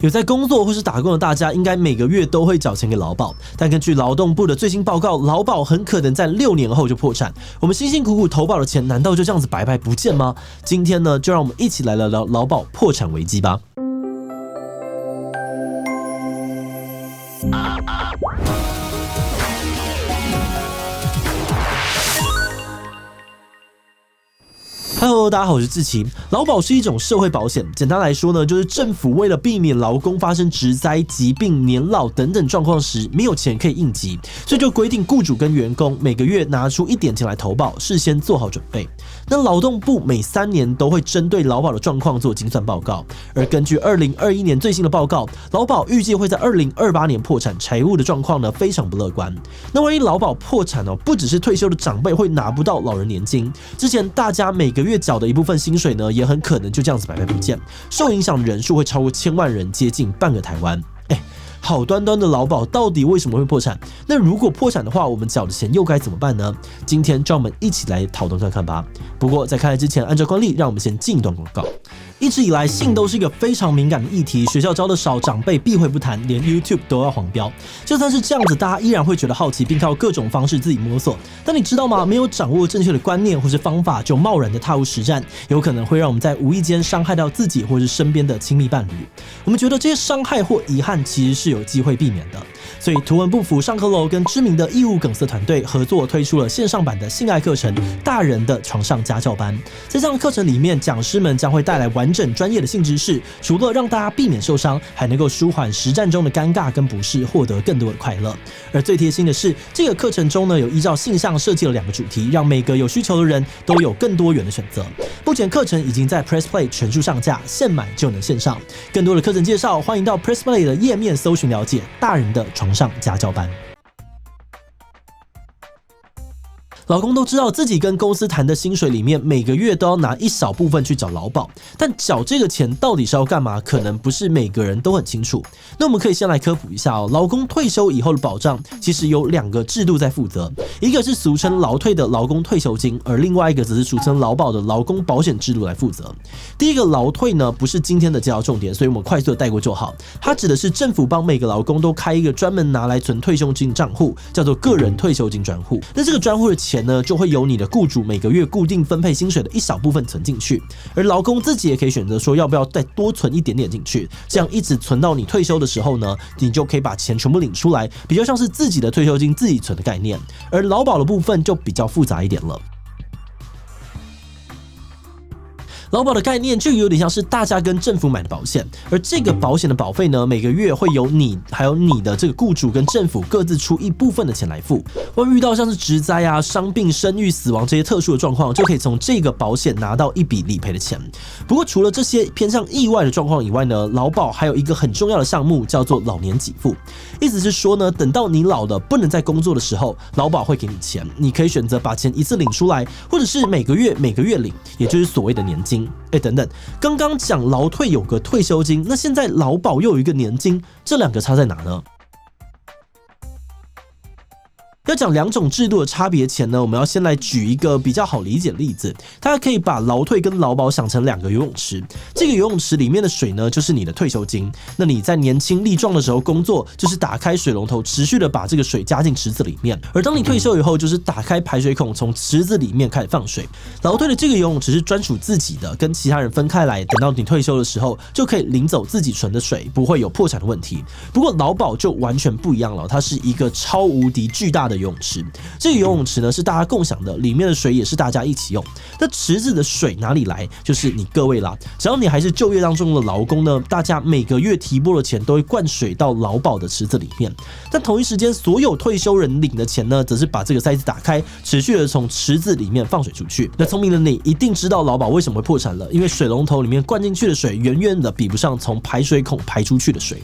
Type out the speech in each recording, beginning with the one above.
有在工作或是打工的大家，应该每个月都会缴钱给劳保，但根据劳动部的最新报告，劳保很可能在6年后就破产。我们辛辛苦苦投保的钱，难道就这样子白白不见吗？今天呢，就让我们一起来聊聊劳保破产危机吧。Hello， 大家好，我是志奇。劳保是一种社会保险，简单来说呢，就是政府为了避免劳工发生职灾、疾病、年老等等状况时没有钱可以应急，所以就规定雇主跟员工每个月拿出一点钱来投保，事先做好准备。那劳动部每3年都会针对劳保的状况做精算报告，而根据2021年最新的报告，劳保预计会在2028年破产，财务的状况呢非常不乐观。那万一劳保破产哦，不只是退休的长辈会拿不到老人年金，之前大家每个月缴的一部分薪水呢，也很可能就这样子白白不见，受影响的人数会超过1000万人，接近半个台湾。好端端的劳保到底为什么会破产？那如果破产的话，我们缴的钱又该怎么办呢？今天就让我们一起来讨论看看吧。不过在开始之前，按照惯例，让我们先进一段广告。一直以来，性都是一个非常敏感的议题，学校教的少，长辈避讳不谈，连 YouTube 都要黄标。就算是这样子，大家依然会觉得好奇，并靠各种方式自己摸索。但你知道吗？没有掌握正确的观念或是方法，就贸然的踏入实战，有可能会让我们在无意间伤害到自己或是身边的亲密伴侣。我们觉得这些伤害或遗憾其实是有机会避免的。所以图文不符上课楼跟知名的义务梗塞团队合作推出了线上版的性爱课程《大人的床上家教班》。在这样的课程里面，讲师们将会带来完整专业的性知识，除了让大家避免受伤，还能够舒缓实战中的尴尬跟不适，获得更多的快乐。而最贴心的是，这个课程中呢，有依照性向设计了2个主题，让每个有需求的人都有更多元的选择。目前课程已经在 PressPlay 全数上架，现买就能线上。更多的课程介绍，欢迎到 PressPlay 的页面搜寻了解大人的床上家教班。劳工都知道自己跟公司谈的薪水里面，每个月都要拿一小部分去缴劳保，但缴这个钱到底是要干嘛，可能不是每个人都很清楚。那我们可以先来科普一下哦，劳工退休以后的保障其实有2个制度在负责，一个是俗称劳退的劳工退休金，而另外一个则是俗称劳保的劳工保险制度来负责。第一个劳退呢，不是今天的介绍重点，所以我们快速的带过就好。它指的是政府帮每个劳工都开一个专门拿来存退休金的账户，叫做个人退休金专户。那这个专户的钱呢，就会由你的雇主每个月固定分配薪水的一小部分存进去，而劳工自己也可以选择说要不要再多存一点点进去，这样一直存到你退休的时候呢，你就可以把钱全部领出来，比较像是自己的退休金自己存的概念。而劳保的部分就比较复杂一点了。劳保的概念就有点像是大家跟政府买的保险，而这个保险的保费呢，每个月会由你还有你的这个雇主跟政府各自出一部分的钱来付。万一遇到像是职灾啊、伤病、生育、死亡这些特殊的状况，就可以从这个保险拿到一笔理赔的钱。不过除了这些偏向意外的状况以外呢，劳保还有一个很重要的项目叫做老年给付，意思是说呢，等到你老了不能再工作的时候，劳保会给你钱，你可以选择把钱一次领出来，或者是每个月领，也就是所谓的年金。等等，刚刚讲劳退有个退休金，那现在劳保又有一个年金，这2个差在哪呢？要讲2种制度的差别前呢，我们要先来举一个比较好理解的例子。大家可以把劳退跟劳保想成2个游泳池，这个游泳池里面的水呢，就是你的退休金。那你在年轻力壮的时候工作，就是打开水龙头，持续的把这个水加进池子里面；而当你退休以后，就是打开排水孔，从池子里面开始放水。劳退的这个游泳池是专属自己的，跟其他人分开来，等到你退休的时候，就可以领走自己存的水，不会有破产的问题。不过劳保就完全不一样了，它是一个超无敌巨大的游泳池。这个游泳池呢是大家共享的，里面的水也是大家一起用。那池子的水哪里来？就是你各位啦。只要你还是就业当中的劳工呢，大家每个月提拨的钱都会灌水到劳保的池子里面。但同一时间，所有退休人领的钱呢，则是把这个塞子打开，持续的从池子里面放水出去。那聪明的你一定知道劳保为什么会破产了，因为水龙头里面灌进去的水远远的比不上从排水孔排出去的水。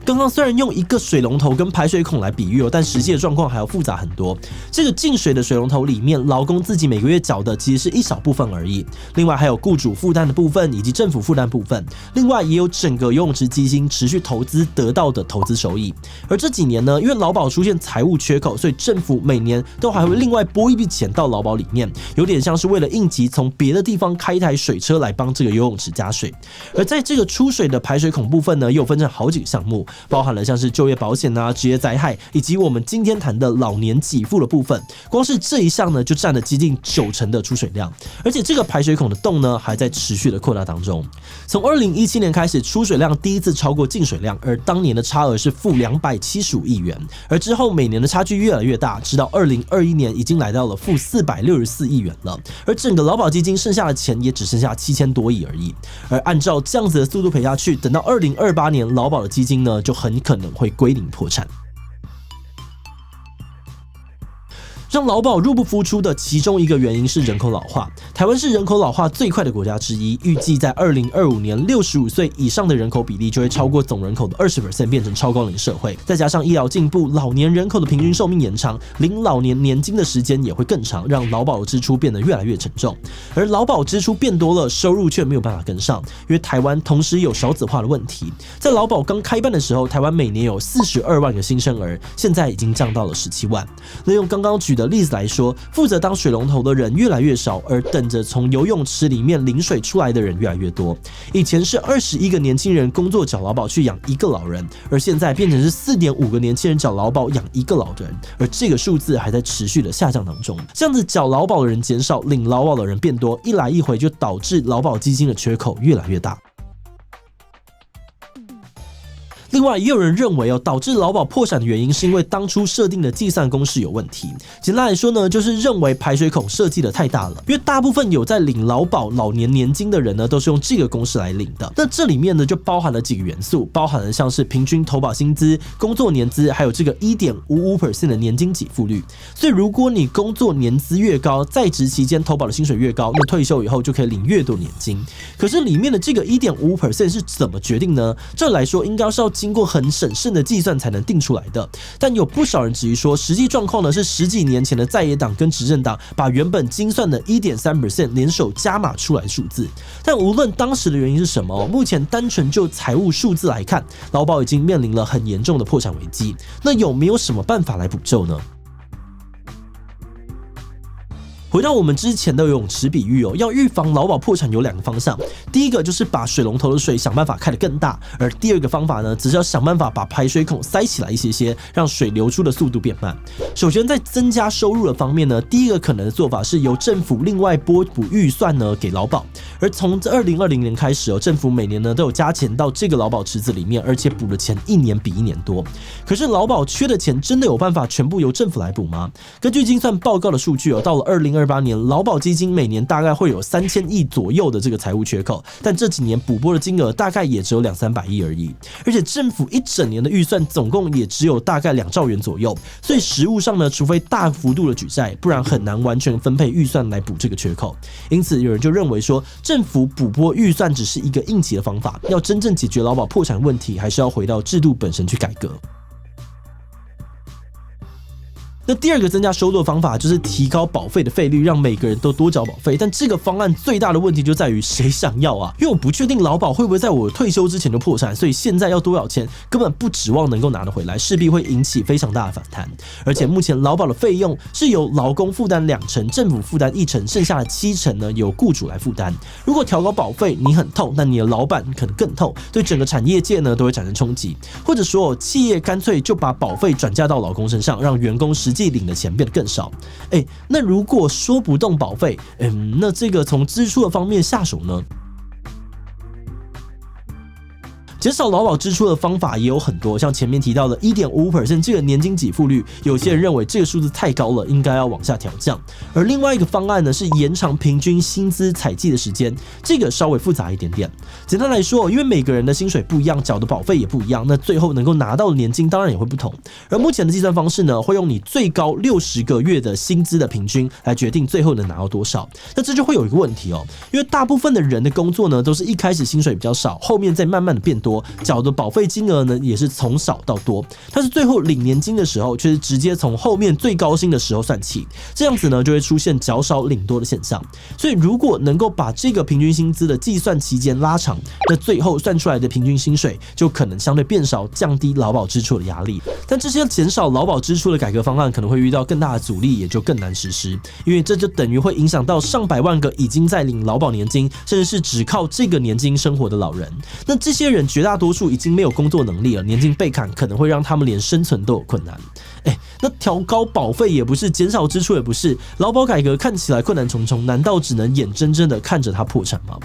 刚刚虽然用一个水龙头跟排水孔来比喻但实际的状况还要复杂很多。这个进水的水龙头里面，劳工自己每个月缴的其实是一小部分而已，另外还有雇主负担的部分以及政府负担部分，另外也有整个游泳池基金持续投资得到的投资收益。而这几年呢，因为劳保出现财务缺口，所以政府每年都还会另外拨一笔钱到劳保里面，有点像是为了应急从别的地方开一台水车来帮这个游泳池加水。而在这个出水的排水孔部分呢，又分成好几个项目，包含了像是就业保险啊、职业灾害，以及我们今天谈的老年给付的部分。光是这一项呢，就占了接近90%的出水量，而且这个排水孔的洞呢，还在持续的扩大当中。从2017年开始，出水量第一次超过进水量，而当年的差额是负275亿元，而之后每年的差距越来越大，直到2021年已经来到了负464亿元了，而整个劳保基金剩下的钱也只剩下7000多亿而已。而按照这样子的速度赔下去，等到2028年，劳保的基金呢，就很可能会归零破产。让劳保入不敷出的其中一个原因是人口老化。台湾是人口老化最快的国家之一，预计在2025年65岁以上的人口比例就会超过总人口的20%，变成超高龄社会。再加上医疗进步，老年人口的平均寿命延长，领老年年金的时间也会更长，让劳保的支出变得越来越沉重。而劳保支出变多了，收入却没有办法跟上，因为台湾同时有少子化的问题。在劳保刚开办的时候，台湾每年有42万个新生儿，现在已经降到了17万。那用刚刚举的例子来说，负责当水龙头的人越来越少，而等着从游泳池里面领水出来的人越来越多。以前是21个年轻人工作缴劳保去养一个老人，而现在变成是4.5个年轻人缴劳保养一个老人，而这个数字还在持续的下降当中。这样子缴劳保的人减少，领劳保的人变多，一来一回就导致劳保基金的缺口越来越大。另外，也有人认为导致劳保破产的原因是因为当初设定的计算公式有问题。简单来说呢，就是认为排水孔设计的太大了，因为大部分有在领劳保老年年金的人呢，都是用这个公式来领的。那这里面呢，就包含了几个元素，包含了像是平均投保薪资、工作年资，还有这个 1.55% 的年金给付率。所以，如果你工作年资越高，在职期间投保的薪水越高，那退休以后就可以领越多年金。可是里面的这个 1.55% 是怎么决定呢？这来说，应该是要经过很审慎的计算才能定出来的，但有不少人质疑说，实际状况呢是10几年前的在野党跟执政党把原本精算的 1.3% 联手加码出来的数字。但无论当时的原因是什么，目前单纯就财务数字来看，劳保已经面临了很严重的破产危机。那有没有什么办法来补救呢？回到我们之前的游泳池比喻要预防劳保破产有2个方向，第一个就是把水龙头的水想办法开得更大，而第二个方法呢，只是要想办法把排水孔塞起来一些，让水流出的速度变慢。首先在增加收入的方面呢，第一个可能的做法是由政府另外拨补预算呢给劳保，而从2020年开始政府每年呢都有加钱到这个劳保池子里面，而且补的钱1年比1年多。可是劳保缺的钱真的有办法全部由政府来补吗？根据精算报告的数据到了2028年，劳保基金每年大概会有3000亿左右的这个财务缺口，但这几年补拨的金额大概也只有200-300亿而已，而且政府一整年的预算总共也只有大概2兆元左右，所以实务上呢，除非大幅度的举债，不然很难完全分配预算来补这个缺口。因此有人就认为说，政府补拨预算只是一个应急的方法，要真正解决劳保破产问题，还是要回到制度本身去改革。那第二个增加收入的方法就是提高保费的费率，让每个人都多缴保费。但这个方案最大的问题就在于谁想要啊？因为我不确定劳保会不会在我退休之前就破产，所以现在要多少钱根本不指望能够拿得回来，势必会引起非常大的反弹。而且目前劳保的费用是由劳工负担2成，政府负担1成，剩下的7成呢由雇主来负担。如果调高保费，你很痛，但你的老板可能更痛，对整个产业界呢都会产生冲击。或者说企业干脆就把保费转嫁到劳工身上，让员工实际领的钱变得更少。那如果说不动保费，那这个从支出的方面下手呢？减少劳保支出的方法也有很多，像前面提到的 1.55% 这个年金给付率，有些人认为这个数字太高了，应该要往下调降。而另外一个方案呢，是延长平均薪资采计的时间，这个稍微复杂一点点。简单来说，因为每个人的薪水不一样，缴的保费也不一样，那最后能够拿到的年金当然也会不同。而目前的计算方式呢，会用你最高60个月的薪资的平均来决定最后能拿到多少。那这就会有一个问题因为大部分的人的工作呢，都是一开始薪水比较少，后面再慢慢的变多。多，缴的保费金额呢也是从少到多，但是最后领年金的时候却是直接从后面最高薪的时候算起，这样子呢就会出现缴少领多的现象。所以如果能够把这个平均薪资的计算期间拉长，那最后算出来的平均薪水就可能相对变少，降低劳保支出的压力。但这些减少劳保支出的改革方案可能会遇到更大的阻力，也就更难实施，因为这就等于会影响到上百万个已经在领劳保年金，甚至是只靠这个年金生活的老人。那这些人绝大多数已经没有工作能力了，年金被砍可能会让他们连生存都有困难。那调高保费也不是，减少支出也不是，劳保改革看起来困难重重，难道只能眼睁睁的看着它破产吗？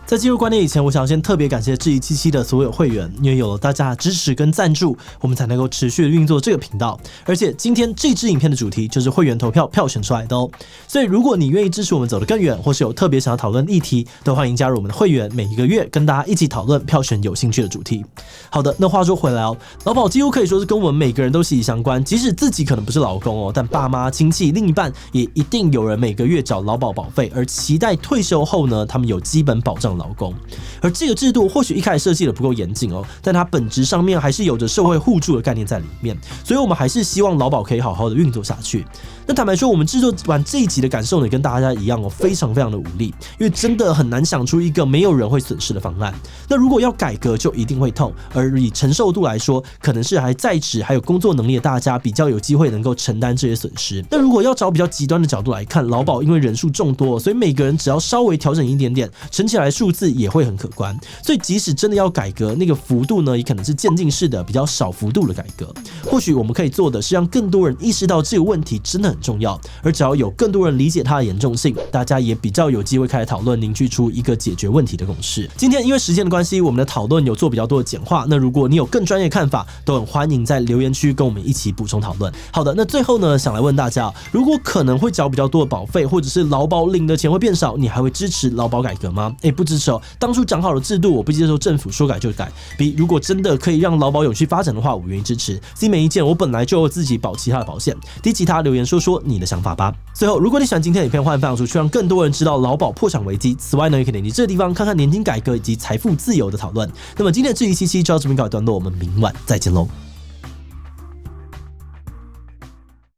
在进入观点以前，我想先特别感谢质疑77的所有会员，因为有了大家的支持跟赞助，我们才能够持续的运作这个频道。而且今天这支影片的主题就是会员投票票选出来的哦。所以如果你愿意支持我们走得更远，或是有特别想要讨论议题，都欢迎加入我们的会员，每一个月跟大家一起讨论票选有兴趣的主题。好的，那话说回来哦，劳保几乎可以说是跟我们每个人都息息相关，即使自己可能不是劳工哦，但爸妈、亲戚、另一半也一定有人每个月缴劳保保费，而期待退休后呢，他们有基本保障劳工。而这个制度或许一开始设计的不够严谨哦，但它本质上面还是有着社会互助的概念在里面，所以我们还是希望劳保可以好好的运作下去。那坦白说，我们制作完这一集的感受呢，跟大家一样哦，非常非常的无力，因为真的很难想出一个没有人会损失的方案。那如果要改革，就一定会痛，而以承受度来说，可能是还在职还有工作能力的大家比较有机会能够承担这些损失。那如果要找比较极端的角度来看，劳保因为人数众多，所以每个人只要稍微调整一点点，乘起来数字也会很可观。所以即使真的要改革，那个幅度呢，也可能是渐进式的，比较少幅度的改革。或许我们可以做的是让更多人意识到这个问题真的很重要，而只要有更多人理解它的严重性，大家也比较有机会开始讨论，凝聚出一个解决问题的共识。今天因为时间的关系，我们的讨论有做比较多的简化。那如果你有更专业看法，都很欢迎在留言区跟我们一起补充讨论。好的，那最后呢，想来问大家，如果可能会缴比较多的保费，或者是劳保领的钱会变少，你还会支持劳保改革吗？不支持哦。当初讲好的制度，我不接受政府说改就改。B， 如果真的可以让劳保有序发展的话，我愿意支持。C， 没意见，我本来就有自己保其他的保险。D， 其他留言说说你的想法吧。最后，如果你喜欢今天的影片，欢迎分享出去，让更多人知道劳保破产危机。此外呢，也可以点击这个地方看看年金改革以及财富自由的讨论。那么今天的质疑77就到这边告一段落，我们明晚再见喽。